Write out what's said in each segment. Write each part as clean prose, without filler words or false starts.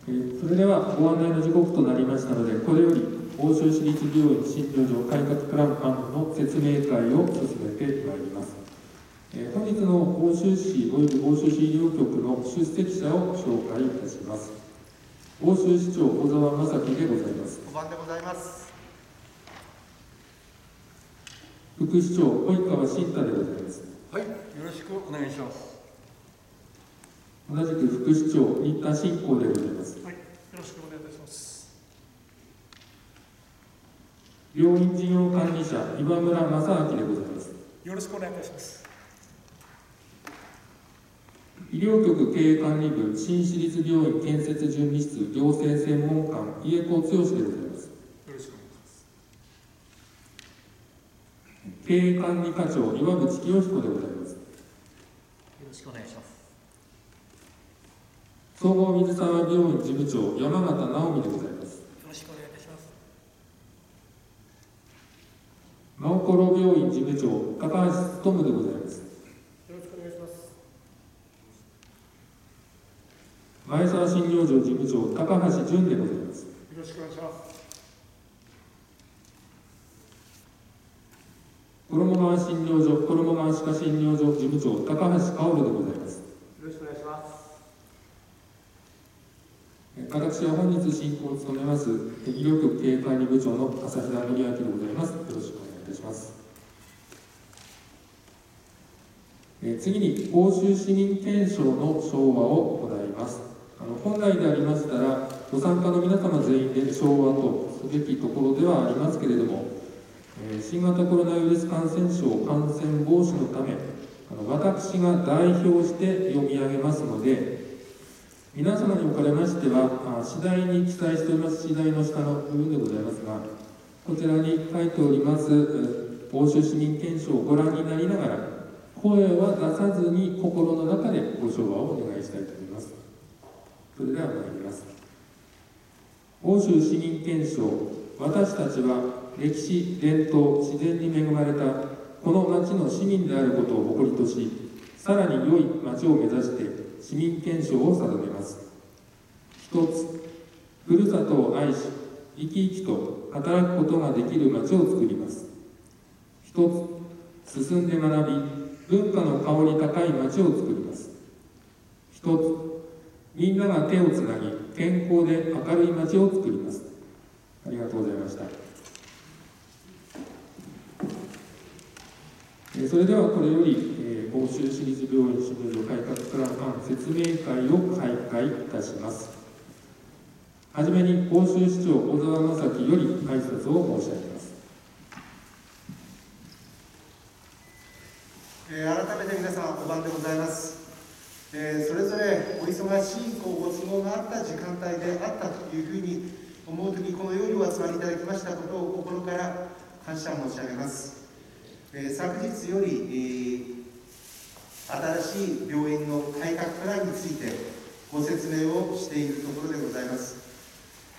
それではご案内の時刻となりましたので、これより奥州市立病院診療所改革プラン案の説明会を進めてまいります。本日の奥州市および奥州市医療局の出席者を紹介いたします。奥州市長小沢正樹でございます。5番でございます。副市長及川慎太でございます。はい、よろしくお願いします。同じく副市長新田信仰でございます。はい、よろしくお願いいたします。病院事業管理者岩村正明でございます。よろしくお願いいたします。医療局経営管理部新市立病院建設準備室行政専門官家子剛でございます。よろしくお願いします。経営管理課長岩渕清彦でございます。よろしくお願いします。総合水沢病院事務長山形直美でございます。よろしくお願いいたします。真心病院事務長高橋勉でございます。よろしくお願いします。前沢診療所事務長高橋淳でございます。よろしくお願いします。衣川診療所衣川歯科診療所事務長高橋薫でございます。よろしくお願いします。私は本日進行を務めます医療局経営管理部長の朝比奈典明でございます。よろしくお願いいたします。次に欧州市民憲章の唱和を行います。本来でありましたらご参加の皆様全員で唱和とすべきところではありますけれども、新型コロナウイルス感染症感染防止のため私が代表して読み上げますので、皆様におかれましては次第に記載しております次第の下の部分でございますが、こちらに書いております欧州市民憲章をご覧になりながら声は出さずに心の中でご唱和をお願いしたいと思います。それでは参ります。欧州市民憲章、私たちは歴史、伝統、自然に恵まれたこの町の市民であることを誇りとし、さらに良い町を目指して市民憲章を定めます。一つ、ふるさとを愛し、生き生きと働くことができる町を作ります。一つ、進んで学び、文化の香り高い町を作ります。一つ、みんなが手をつなぎ、健康で明るい町を作ります。ありがとうございました。それではこれより奥州市立病院診療所改革プラン案説明会を開会いたします。はじめに奥州市長小沢正樹より挨拶を申し上げます。改めて皆様5番でございます。それぞれお忙しいご都合があった時間帯であったというふうに思うとき、このようにお集まりいただきましたことを心から感謝申し上げます。昨日より、新しい病院の改革プランについてご説明をしているところでございます。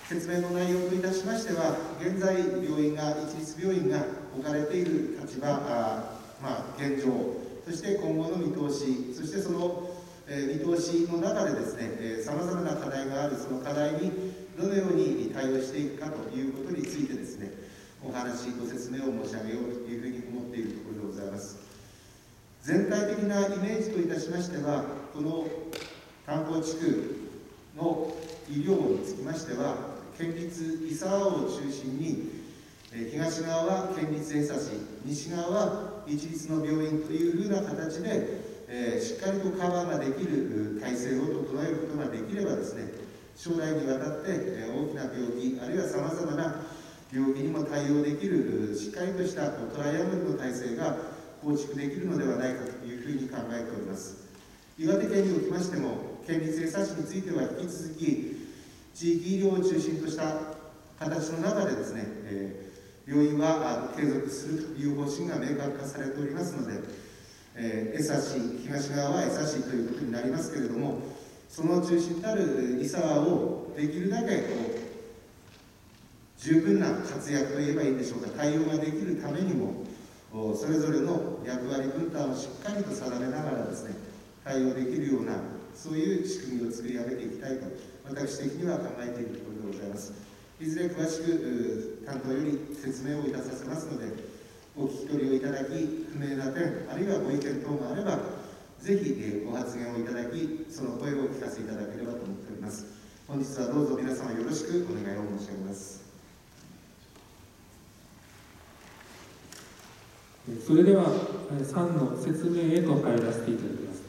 説明の内容といたしましては、現在病院が一律病院が置かれている立場、現状、そして今後の見通し、そしてその見通しの中でですね、さまざまな課題がある、その課題にどのように対応していくかということについてですね、お話、ご説明を申し上げようというふうに思っているところでございます。全体的なイメージといたしましては、この炭鉱地区の医療につきましては、県立伊沢を中心に、東側は県立江差、西側は一律の病院というふうな形で、しっかりとカバーができる体制を整えることができればですね、将来にわたって大きな病気、あるいはさまざまな病気にも対応できるしっかりとしたトライアングルの体制が構築できるのではないかというふうに考えております。岩手県におきましても、県立江差市については引き続き地域医療を中心とした形の中でですね、病院は継続するという方針が明確化されておりますので、江差市、東側は江差市ということになりますけれども、その中心たる伊沢をできるだけ十分な活躍といえばいいんでしょうか、対応ができるためにも、それぞれの役割分担をしっかりと定めながらですね、対応できるようなそういう仕組みを作り上げていきたいと、私的には考えているところでございます。いずれ詳しく担当より説明をいたさせますので、お聞き取りをいただき、不明な点、あるいはご意見等があれば、ぜひご発言をいただき、その声をお聞かせいただければと思っております。本日はどうぞ皆様よろしくお願いを申し上げます。それでは3の説明へと入らせていただきます。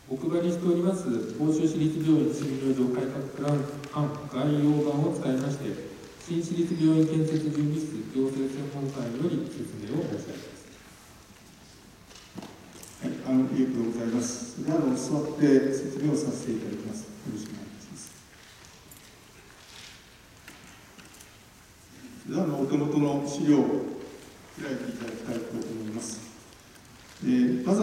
お配りしております奥州市立病院診療所改革プラン案概要版を使いまして、新市立病院建設準備室行政専門官より説明を申し上げます。はい、ありがとうございます。では座って説明をさせていただきます。よろしくお願いします。ではお手元の資料を開いていただきたいと思います。まず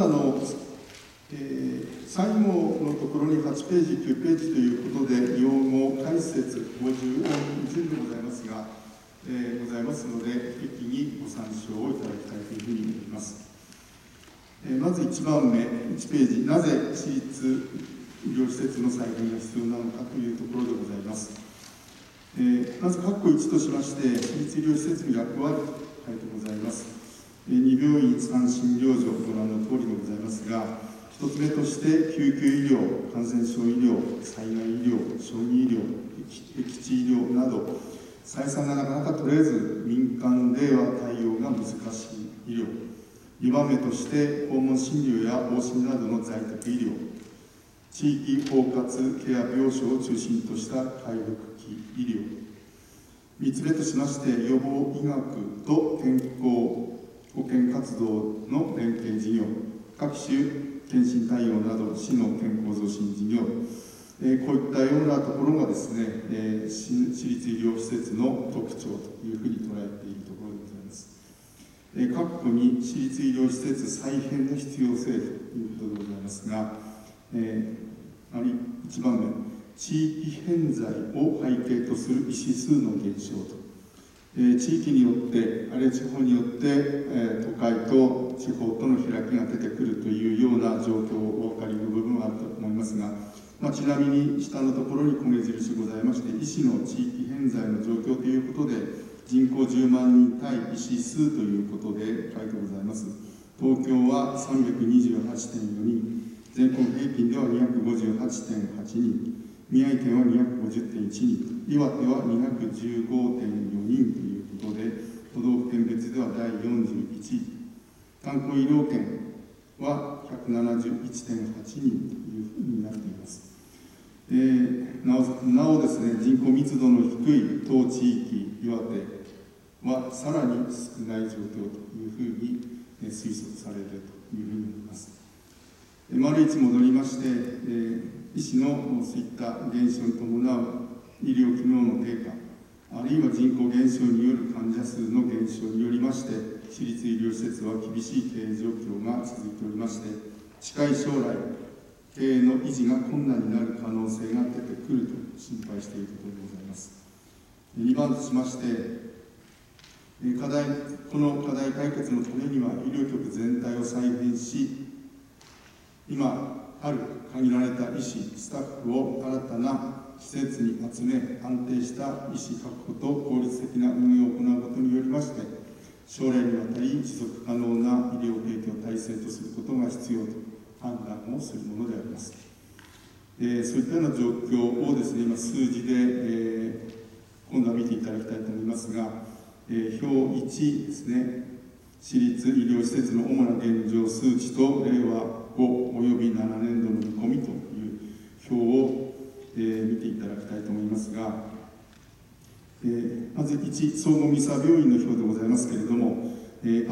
最後のところに8ページ、9ページということで、用語解説50順でございますが、ございますので、適宜ご参照をいただきたいというふうに思います。まず1番目、1ページ、なぜ私立医療施設の再編が必要なのかというところでございます。まず、括弧1としまして、私立医療施設の役割と書いてございます。2病院3診療所、ご覧の通りでございますが、1つ目として、救急医療、感染症医療、災害医療、小児医療、僻地医療など、採算がなかなか取れず、民間では対応が難しい医療。2番目として、訪問診療や往診などの在宅医療、地域包括ケア病床を中心とした回復期医療。3つ目としまして、予防医学と健康保険活動の連携事業、各種検診対応など、市の健康増進事業、こういったようなところがですね、市立医療施設の特徴というふうに捉えているところでございます。括弧に市立医療施設再編の必要性ということでございますが、1番目、地域偏在を背景とする医師数の減少と。地域によって、あるいは地方によって、都会と地方との開きが出てくるというような状況をお分かりの部分はあると思いますが、ちなみに下のところに米印ございまして、医師の地域偏在の状況ということで、人口10万人対医師数ということで書いてございます。東京は328.4人、全国平均では258.8人、宮城県は250.1人、岩手は215.4人ということで、都道府県別では第41位、観光医療圏は171.8人というふうになっています。なおですね、人口密度の低い当地域、岩手はさらに少ない状況というふうに推測されるというふうに思います。丸1戻りまして、医師のそういった減少に伴う医療機能の低下、あるいは人口減少による患者数の減少によりまして、私立医療施設は厳しい経営状況が続いておりまして、近い将来、経営の維持が困難になる可能性が出てくると心配しているところでございます。2番としまして、この課題解決のためには、医療局全体を再編し、今ある限られた医師、スタッフを新たな施設に集め、安定した医師確保と効率的な運営を行うことによりまして、将来にわたり持続可能な医療提供体制とすることが必要と判断をするものであります。そういったような状況をですね、今数字で、今度は見ていただきたいと思いますが、表1ですね、私立医療施設の主な現状数値と令和5および7年度の見込みという表を、見ていただきたいと思いますが、まず1、総合三沢病院の表でございますけれども、R2、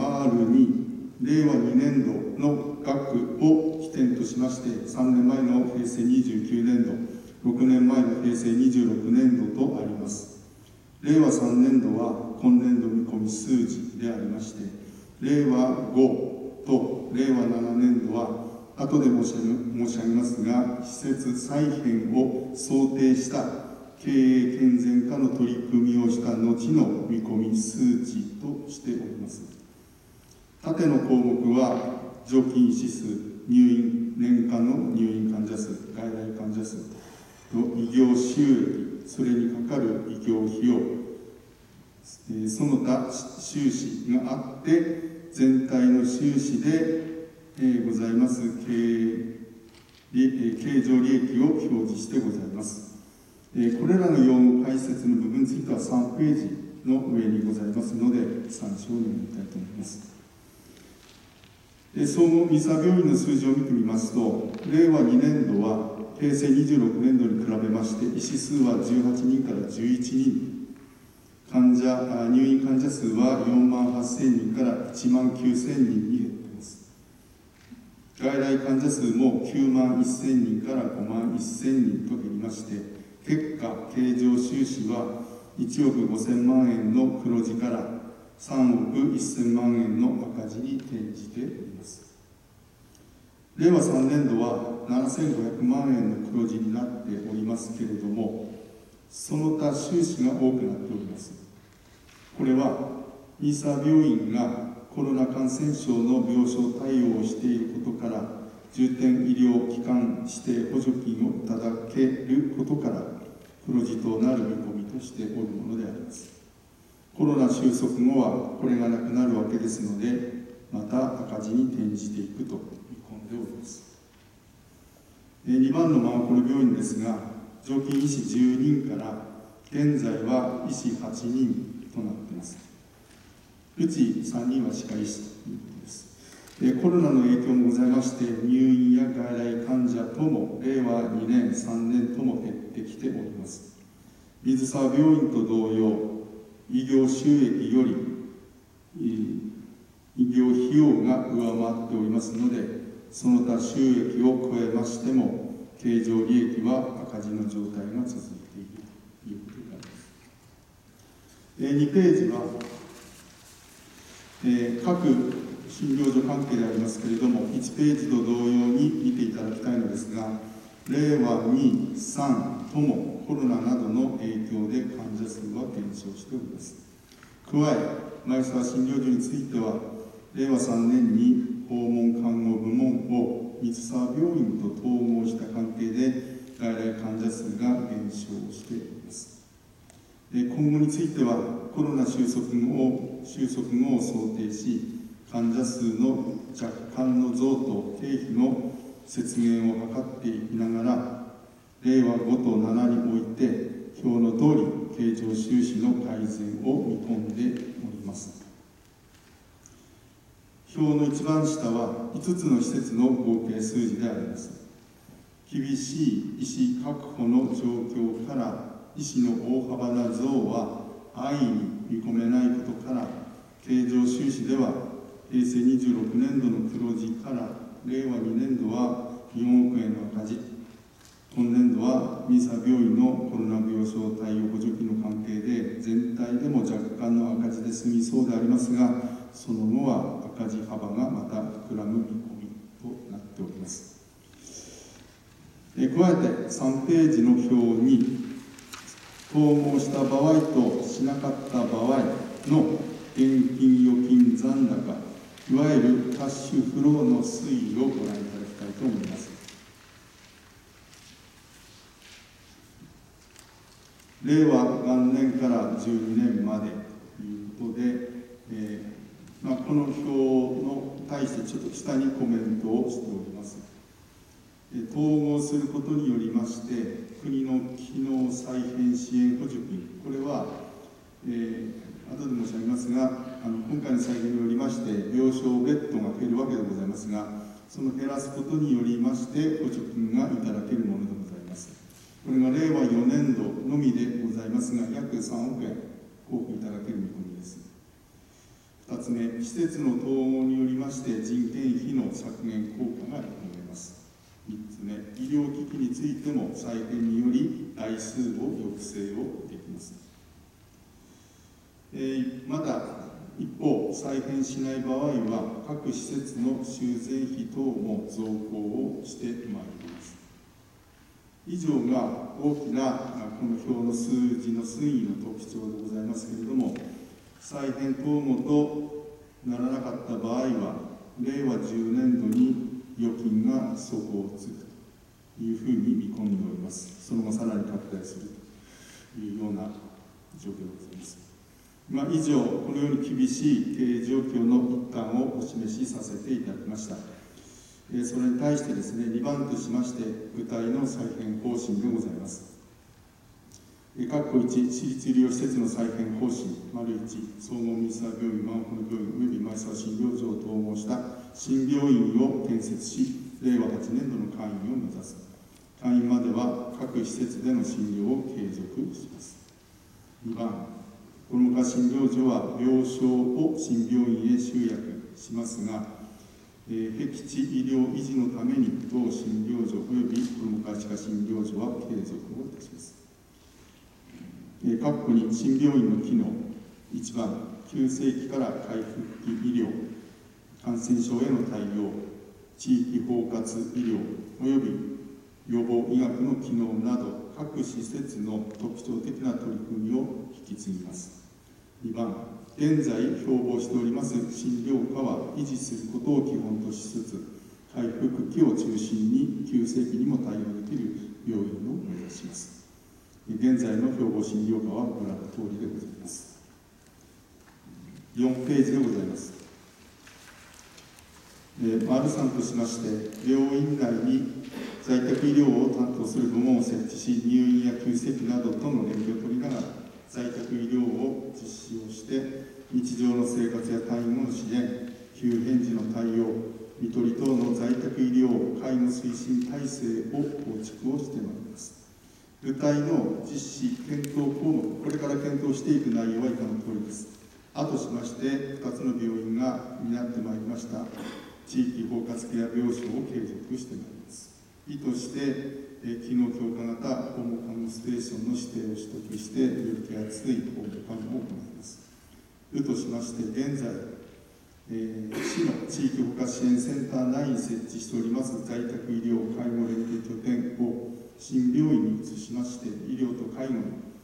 令和2年度の額を起点としまして、3年前の平成29年度、6年前の平成26年度とあります。令和3年度は今年度見込み数字でありまして、令和5と令和7年度は、後で申し上げますが、施設再編を想定した経営健全化の取り組みをした後の見込み数値としております。縦の項目は常勤医師数、入院年間の入院患者数、外来患者数と医療収益、それにかかる医療費用、その他収支があって全体の収支で、ございます経常利益を表示してございます。これらの用語解説の部分については3ページの上にございますので参照を願いたいと思います。総合三沢病院の数字を見てみますと、令和2年度は平成26年度に比べまして医師数は18人から11人、入院患者数は4万8000人から1万9000人に減っています。外来患者数も9万1000人から5万1000人と減りまして、結果経常収支は1億5000万円の黒字から3億1000万円の赤字に転じております。令和3年度は7500万円の黒字になっておりますけれども、その他収支が多くなっております。これは三沢病院がコロナ感染症の病床対応をしていることから、重点医療機関指定補助金をいただけることから黒字となる見込みとしておるものであります。コロナ収束後はこれがなくなるわけですので、また赤字に転じていくと見込んでおります。2番のマンホール病院ですが、常勤医師10人から現在は医師8人となっています。うち3人は歯科医師ということです。コロナの影響もございまして、入院や外来患者とも令和2年、3年とも減ってきております。水沢病院と同様、医療収益より医療費用が上回っておりますので、その他収益を超えましても経常利益は赤字の状態が続いているということになります。2ページは、各診療所関係でありますけれども、1ページと同様に見ていただきたいのですが、令和2、3ともコロナなどの影響で患者数は減少しております。加え、前沢診療所については、令和3年に訪問看護部門を水沢病院と統合した関係で、外来患者数が減少しております。今後については、コロナ収束後を想定し、患者数の若干の増と経費の節減を図っていきながら、令和5と7において、表の通り、経常収支の改善を見込んでおります。表の一番下は、5つの施設の合計数字であります。厳しい医師確保の状況から、医師の大幅な増は安易に見込めないことから、経常収支では、平成26年度の黒字から、令和2年度は4億円の赤字、今年度は三沢病院のコロナ病床対応補助金の関係で全体でも若干の赤字で済みそうでありますが、その後は赤字幅がまた膨らむ見込みとなっております。加えて3ページの表に統合した場合としなかった場合の現金預金残高、いわゆるキャッシュフローの推移をご覧いただきたいと思います。令和元年から12年までということで、この表の対してちょっと下にコメントをしております。統合することによりまして、国の機能再編支援補助金、これは、後で申し上げますが、今回の再編によりまして、病床ベッドが減るわけでございますが、その減らすことによりまして、補助金がいただけるものでございます。これが令和4年度のみでございますが、約3億円交付いただける見込みです。2つ目、施設の統合によりまして、人件費の削減効果が見込めます。3つ目、医療機器についても再編により台数を抑制をできます。また一方、再編しない場合は各施設の修繕費等も増加をしてまいります。以上が大きなこの表の数字の推移の特徴でございますけれども、再編統合とならなかった場合は、令和10年度に預金が底をつくというふうに見込んでおります。その後さらに拡大するというような状況でございます。以上、このように厳しい経営状況の一端をお示しさせていただきました。それに対してですね、2番としまして、具体の再編方針でございます。括弧1、私立医療施設の再編方針、1、総合ミサ病院、マンホル病院および前沢診療所を統合した新病院を建設し、令和8年度の開院を目指す。開院までは各施設での診療を継続します。2番、この他診療所は病床を新病院へ集約しますが、僻地医療維持のために同診療所およびこの他歯科診療所は継続をいたします。括弧2、新病院の機能、1番、急性期から回復期医療、感染症への対応、地域包括医療および予防医学の機能など各施設の特徴的な取り組みを引き継ぎます。2番、現在標榜しております診療科は維持することを基本としつつ、回復期を中心に急性期にも対応できる病院を目指します。現在の標榜診療科はご覧の通りでございます。4ページでございます。3としまして、病院内に在宅医療を担当する部門を設置し、入院や急性期などとの連携を取りながら、在宅医療を実施をして、日常の生活や退院後の支援、急変時の対応、看取り等の在宅医療介護推進体制を構築をしてまいります。具体の実施検討項目、これから検討していく内容は以下のとおりです。としまして、2つの病院が担ってまいりました地域包括ケア病床を継続してまいります。意として、機能強化型訪問看護ステーションの指定を取得して、より手厚い訪問看護を行います。としまして、現在、市の地域包括支援センター内に設置しております在宅医療介護連携拠点を新病院に移しまして、医療と介護の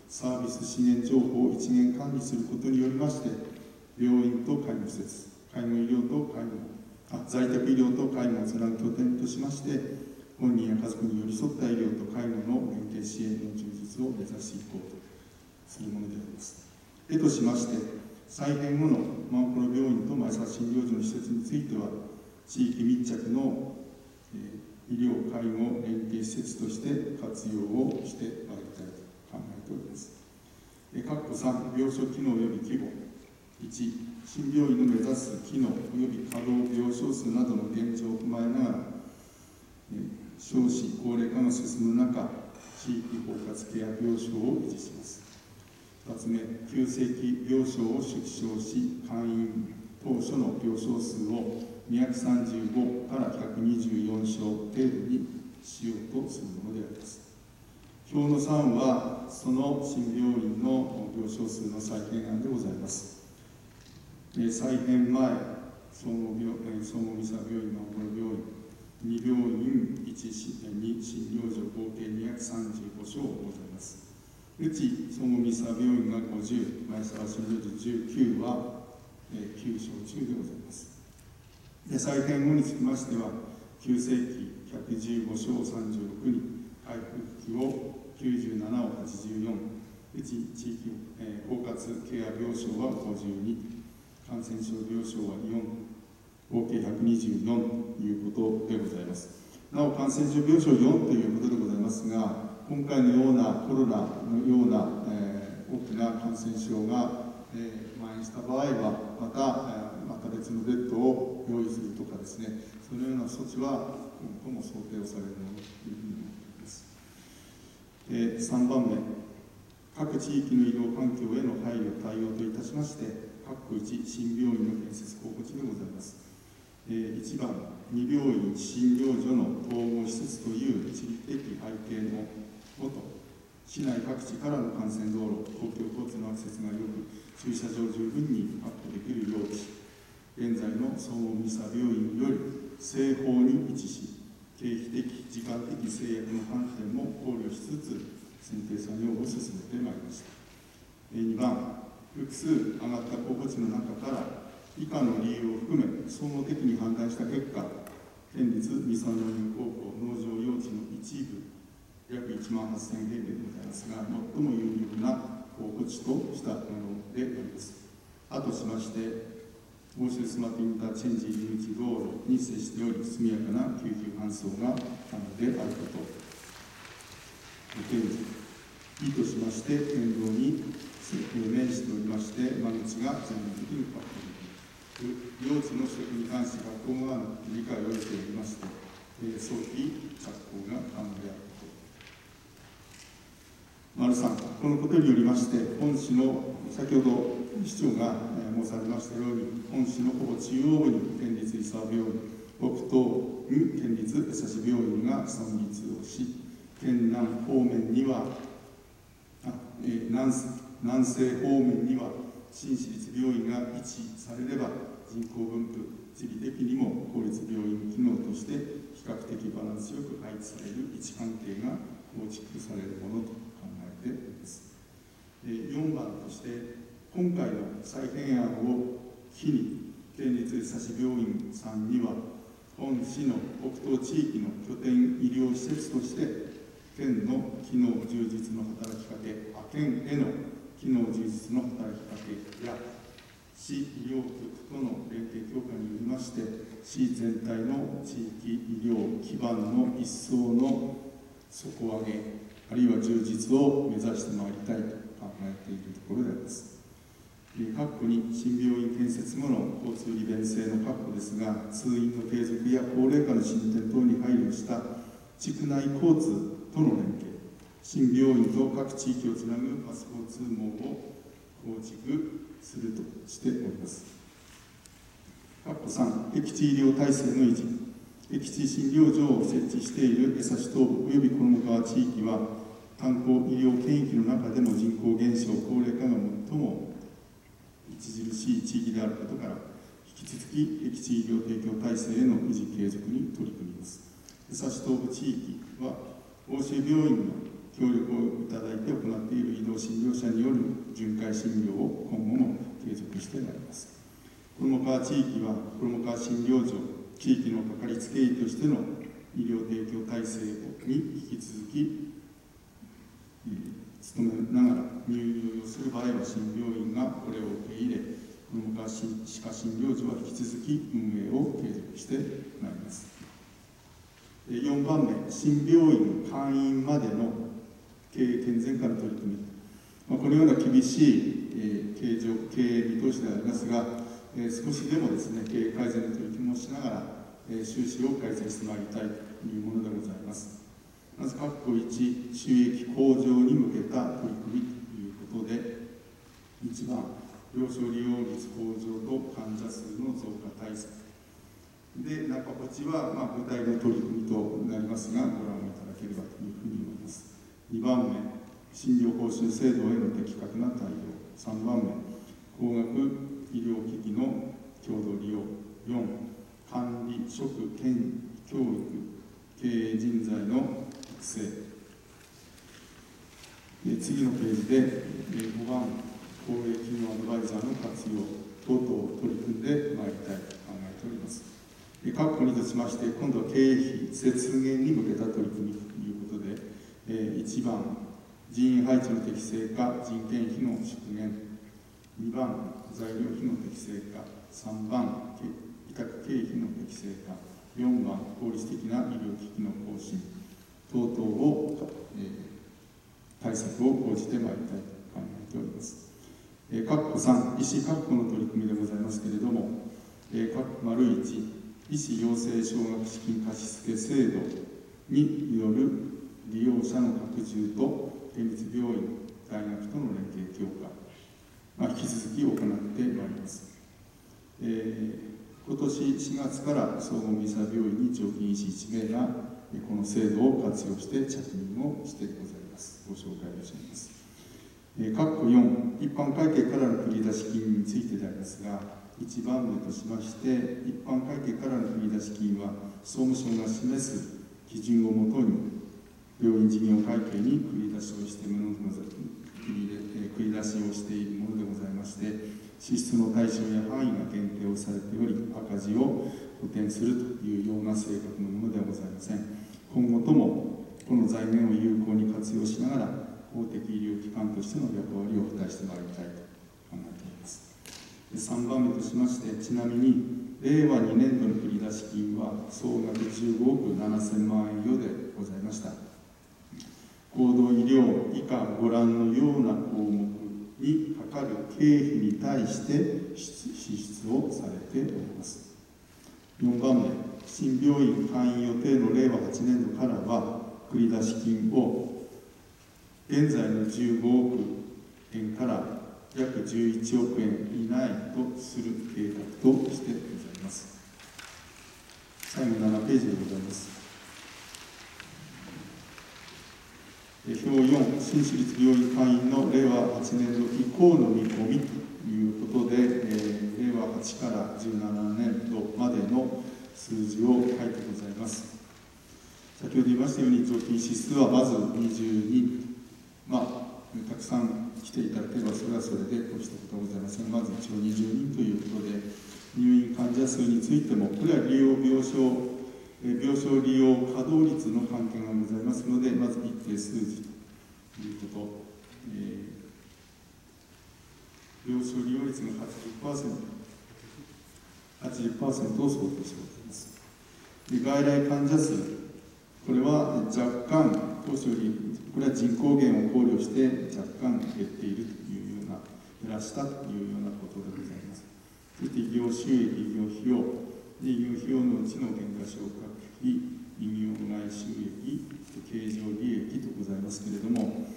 サービス資源情報を一元管理することによりまして、病院と介護施設、介護医療と介護、在宅医療と介護をつなぐ拠点としまして、本人や家族に寄り添った医療と介護の連携支援の充実を目指していこうとするものであります。としまして、再編後のマンコロ病院と前沢診療所の施設については、地域密着の医療・介護連携施設として活用をしてまいりたいと考えております。括弧3、病床機能及び規模。1、新病院の目指す機能及び稼働病床数などの現状を踏まえながら、少子高齢化が進む中、地域包括ケア病床を維持します。2つ目、急性期病床を縮小し、開院当初の病床数を235から124床程度にしようとするものであります。表の3は、その新病院の病床数の再編案でございます。再編前、総合ミサ病院、マンコロ病院、2病院、2診療所、合計235床ございます。うち、総合ミサ病院が50、前沢診療所19は、9床中でございます。再編後につきましては、急性期115床36人、回復期を97を84、うち地域包括ケア病床は52、感染症病床は4、合計124ということでございます。なお、感染症病床4ということでございますが、今回のようなコロナのような、大きな感染症が、蔓延した場合は、また別のベッドを用意するとかですね、そのような措置は今後も想定をされるものというふうに思っています。3番目、各地域の医療環境への配慮・対応といたしまして、各1、新病院の建設候補地でございます。1番、2病院診療所の統合施設という地理的背景のもと、市内各地からの幹線道路、公共交通のアクセスが良く、駐車場十分に確保できる用地、現在の総合ミサ病院より西方に位置し、経費的、時間的制約の観点も考慮しつつ、選定作業を進めてまいりました。2番、複数上がった候補地の中から、以下の理由を含め、総合的に判断した結果、県立三沢農業高校農場用地の一部約1万8000平米でございますが、最も有力な候補地としたものであります。あとしまして、房州スマートインターチェンジ入り口道路に接しており、速やかな救急搬送が可能であること。意としまして、県道に面しておりまして、間口が全面的に確保できる。用地の取得に関し、学校側の理解を得ておりまして、早期着工が可能であること。3、このことによりまして、本市の先ほど市長が申されましたように、本市のほぼ中央部に県立伊沢病院、北東に県立江差病院が存立をし、県南方面には、南西方面には新市立病院が位置されれば、人口分布、地理的にも公立病院機能として比較的バランスよく配置される位置関係が構築されるものと考えております。4番として、今回の再編案を機に、県立江差病院さんには、本市の北東地域の拠点医療施設として、県の機能充実の働きかけ、県への機能充実の働きかけや、市医療局との連携強化によりまして、市全体の地域医療基盤の一層の底上げ、あるいは充実を目指してまいりたいと考えているところであります。括弧に新病院建設後の交通利便性の確保ですが、通院の継続や高齢化の進展等に配慮した地区内交通との連携、新病院と各地域をつなぐバス交通網を構築するとしております。括弧3、僻地医療体制の維持、僻地診療所を設置している江差東部及び衣川地域は、炭鉱医療圏域の中でも人口減少、高齢化が最も著しい地域であることから、引き続き僻地医療提供体制への維持継続に取り組みます。江差東部地域は、欧州病院の協力をいただいて行っている移動診療者による巡回診療を今後も継続してまいります。衣川地域は、衣川診療所、地域のかかりつけ医としての医療提供体制に引き続き努めながら、入院をする場合は新病院がこれを受け入れ、衣川歯科診療所は引き続き運営を継続してまいります。4番目、新病院開院までの経営健全化の取り組み、このような厳しい経営見通しでありますが、少しでもですね、経営改善の取り組みをしながら、収支を改善してまいりたいというものでございます。まず、括弧1、収益向上に向けた取り組みということで、1番、病床利用率向上と患者数の増加対策。で、中落ちは、具体の取り組みとなりますが、ご覧いただければというふうに思います。2番目、診療報酬制度への的確な対応。3番目、高額医療機器の共同利用。4、管理職兼教育経営人材の育成。次のページで5番、公営企業アドバイザーの活用等々を取り組んでまいりたいと考えております。括弧2としまして、今度は経営費節減に向けた取り組みということで、1番、人員配置の適正化、人件費の縮減。2番、材料費の適正化。3番、委託経費の適正化。4番、効率的な医療機器の更新等々を、対策を講じてまいりたいと考えております。括弧3、医師確保の取り組みでございますけれども、丸1、医師養成奨学資金貸付制度による利用者の拡充と県立病院、大学との連携強化、引き続き行ってまいります。今年4月から総合三沢病院に常勤医師1名がこの制度を活用して着任をしてございます。ご紹介をします。括弧4、一般会計からの繰出金についてでありますが、1番目としまして、一般会計からの繰出金は、総務省が示す基準をもとに、病院事業会計に繰り出しをしているものでございまして、4支出の対象や範囲が限定をされており、赤字を補填するというような性格のものではございません。今後ともこの財源を有効に活用しながら、公的医療機関としての役割を果たしてまいりたいと考えております。3番目としまして、ちなみに令和2年度の繰出金は総額15億7000万円余でございました。高度医療以下ご覧のような項目にかかる経費に対して支出をされております。4番目、新病院開院予定の令和8年度からは、繰出金を現在の15億円から約11億円以内とする計画としてございます。最後7ページでございます。表4、新私立病院開院の令和8年度以降の見込みということで、令和8から17年度までの数字を書いてございます。先ほど言いましたように、常勤指数はまず20人、たくさん来ていただければ、それはそれで大したことはございません。まず一応20人ということで、入院患者数についても、これは病床利用稼働率の関係がございますので、まず一定数字ということ、病床利用率が 80% を想定しております。外来患者数、これは若干、当初より、これは人口減を考慮して若干減っているというような、減らしたというようなことでございます。そして医療収益、医療費用、医療費用のうちの減価償却費、医療外収益、経常利益とございますけれども、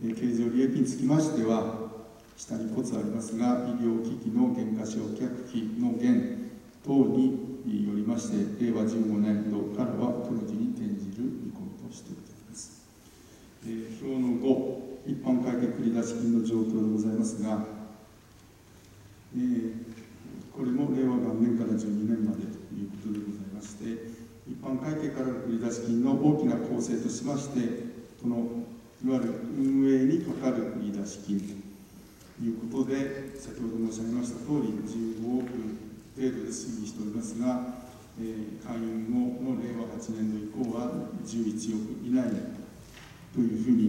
経常利益につきましては、下にコツありますが、医療機器の減価償却費の減等によりまして、令和15年度からは黒字に転じる見込みとしてございます。表の5、一般会計繰出金の状況でございますが、これも令和元年から12年までということでございまして、一般会計からの繰出金の大きな構成としまして、このいわゆる運営にかかる繰出金ということで、先ほど申し上げましたとおり、15億程度で推移しておりますが、開院後の令和8年度以降は11億以内というふうに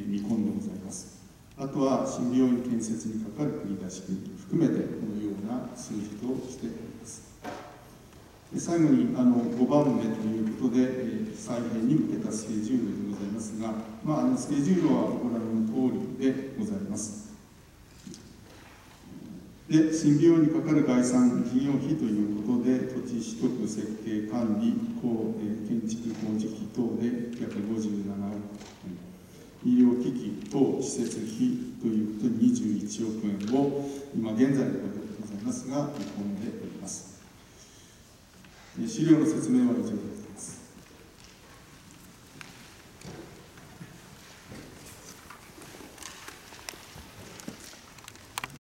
見込んでございます。あとは新病院建設にかかる繰出金含めてこのような数字としております。最後に5番目ということで、再編に向けたスケジュールでございますが、スケジュールはご覧の通りでございます。で、新病院にかかる概算事業費ということで、土地取得、設計、管理、建築工事費等で約57億円、医療機器等施設費ということで21億円を今現在のことでございますが、見込んでおります。資料の説明は以上です。